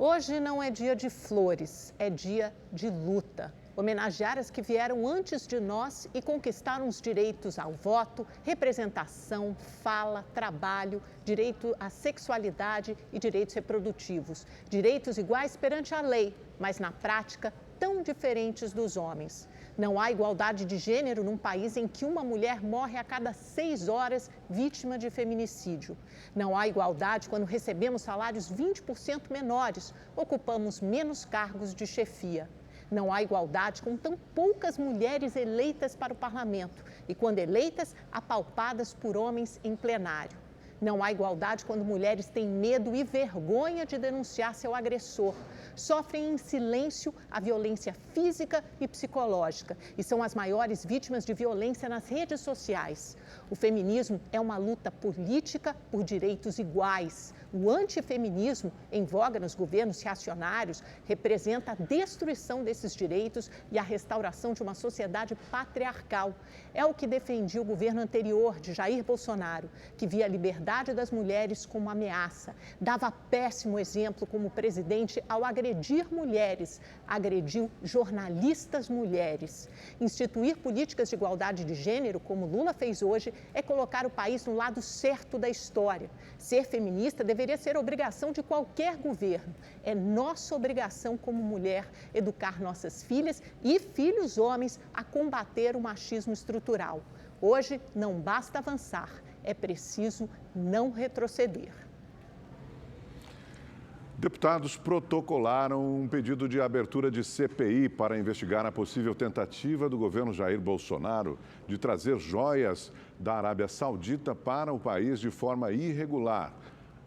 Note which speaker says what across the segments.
Speaker 1: Hoje não é dia de flores, é dia de luta. Homenagear as que vieram antes de nós e conquistaram os direitos ao voto, representação, fala, trabalho, direito à sexualidade e direitos reprodutivos. Direitos iguais perante a lei, mas na prática tão diferentes dos homens. Não há igualdade de gênero num país em que uma mulher morre a cada 6 horas vítima de feminicídio. Não há igualdade quando recebemos salários 20% menores, ocupamos menos cargos de chefia. Não há igualdade com tão poucas mulheres eleitas para o parlamento e, quando eleitas, apalpadas por homens em plenário. Não há igualdade quando mulheres têm medo e vergonha de denunciar seu agressor. Sofrem em silêncio a violência física e psicológica e são as maiores vítimas de violência nas redes sociais. O feminismo é uma luta política por direitos iguais. O antifeminismo, em voga nos governos reacionários, representa a destruição desses direitos e a restauração de uma sociedade patriarcal. É o que defendia o governo anterior de Jair Bolsonaro, que via a liberdade das mulheres como ameaça. Dava péssimo exemplo como presidente ao agredir mulheres, agrediu jornalistas mulheres. Instituir políticas de igualdade de gênero, como Lula fez hoje, é colocar o país no lado certo da história. Ser feminista deveria ser obrigação de qualquer governo. É nossa obrigação como mulher educar nossas filhas e filhos homens a combater o machismo estrutural. Hoje não basta avançar, é preciso não retroceder.
Speaker 2: Deputados protocolaram um pedido de abertura de CPI para investigar a possível tentativa do governo Jair Bolsonaro de trazer joias da Arábia Saudita para o país de forma irregular.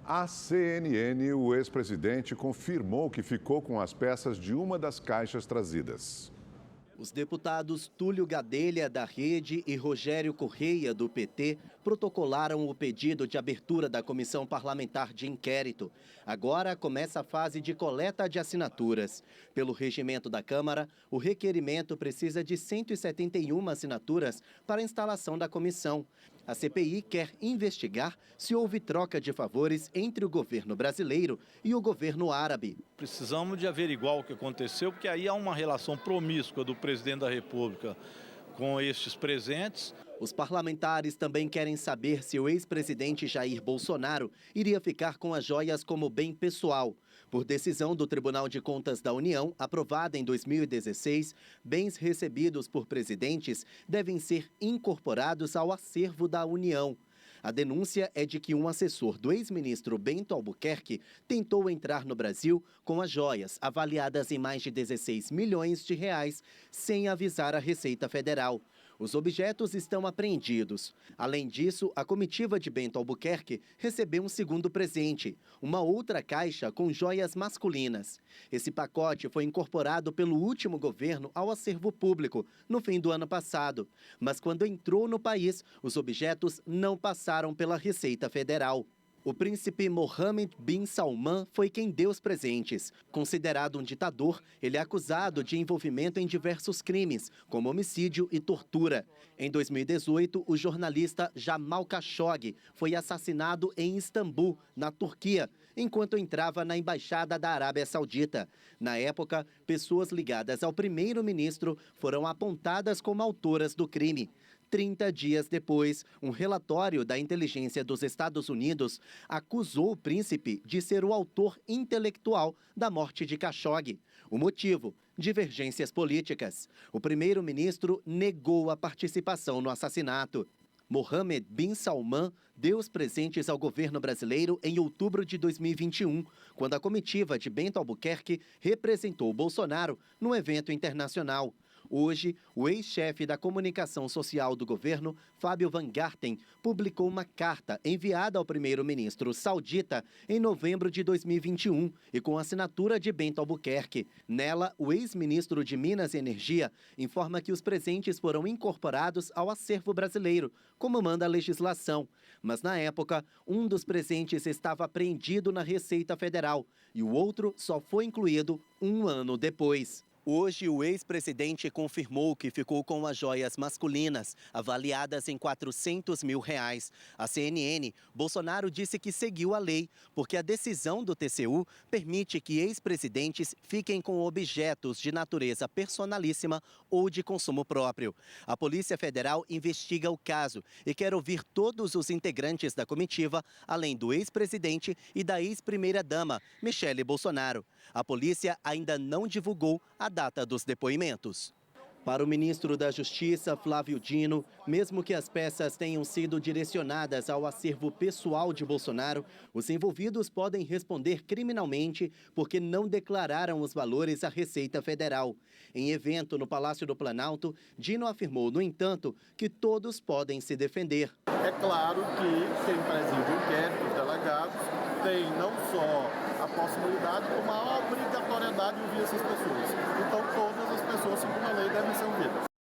Speaker 2: À CNN, o ex-presidente confirmou que ficou com as peças de uma das caixas trazidas.
Speaker 3: Os deputados Túlio Gadelha, da Rede, e Rogério Correia, do PT, protocolaram o pedido de abertura da Comissão Parlamentar de Inquérito. Agora começa a fase de coleta de assinaturas. Pelo regimento da Câmara, o requerimento precisa de 171 assinaturas para a instalação da comissão. A CPI quer investigar se houve troca de favores entre o governo brasileiro e o governo árabe.
Speaker 4: Precisamos de averiguar o que aconteceu, porque aí há uma relação promíscua do presidente da República com estes presentes.
Speaker 3: Os parlamentares também querem saber se o ex-presidente Jair Bolsonaro iria ficar com as joias como bem pessoal. Por decisão do Tribunal de Contas da União, aprovada em 2016, bens recebidos por presidentes devem ser incorporados ao acervo da União. A denúncia é de que um assessor do ex-ministro Bento Albuquerque tentou entrar no Brasil com as joias, avaliadas em mais de 16 milhões de reais, sem avisar a Receita Federal. Os objetos estão apreendidos. Além disso, a comitiva de Bento Albuquerque recebeu um segundo presente, uma outra caixa com joias masculinas. Esse pacote foi incorporado pelo último governo ao acervo público, no fim do ano passado. Mas quando entrou no país, os objetos não passaram pela Receita Federal. O príncipe Mohammed bin Salman foi quem deu os presentes. Considerado um ditador, ele é acusado de envolvimento em diversos crimes, como homicídio e tortura. Em 2018, o jornalista Jamal Khashoggi foi assassinado em Istambul, na Turquia, enquanto entrava na embaixada da Arábia Saudita. Na época, pessoas ligadas ao primeiro-ministro foram apontadas como autoras do crime. 30 dias depois, um relatório da inteligência dos Estados Unidos acusou o príncipe de ser o autor intelectual da morte de Khashoggi. O motivo? Divergências políticas. O primeiro-ministro negou a participação no assassinato. Mohammed bin Salman deu os presentes ao governo brasileiro em outubro de 2021, quando a comitiva de Bento Albuquerque representou Bolsonaro num evento internacional. Hoje, o ex-chefe da comunicação social do governo, Fábio Van Garten, publicou uma carta enviada ao primeiro-ministro saudita em novembro de 2021 e com assinatura de Bento Albuquerque. Nela, o ex-ministro de Minas e Energia informa que os presentes foram incorporados ao acervo brasileiro, como manda a legislação. Mas, na época, um dos presentes estava apreendido na Receita Federal e o outro só foi incluído um ano depois. Hoje, o ex-presidente confirmou que ficou com as joias masculinas, avaliadas em R$400 mil. A CNN, Bolsonaro disse que seguiu a lei, porque a decisão do TCU permite que ex-presidentes fiquem com objetos de natureza personalíssima ou de consumo próprio. A Polícia Federal investiga o caso e quer ouvir todos os integrantes da comitiva, além do ex-presidente e da ex-primeira-dama, Michele Bolsonaro. A polícia ainda não divulgou a data dos depoimentos. Para o ministro da Justiça, Flávio Dino, mesmo que as peças tenham sido direcionadas ao acervo pessoal de Bolsonaro, os envolvidos podem responder criminalmente porque não declararam os valores à Receita Federal. Em evento no Palácio do Planalto, Dino afirmou, no entanto, que todos podem se defender.
Speaker 5: É claro que quem preside o inquérito, os delegados, tem não só a possibilidade, como a obrigatoriedade de ouvir essas pessoas. Então, todas as pessoas, segundo a lei, devem ser ouvidas.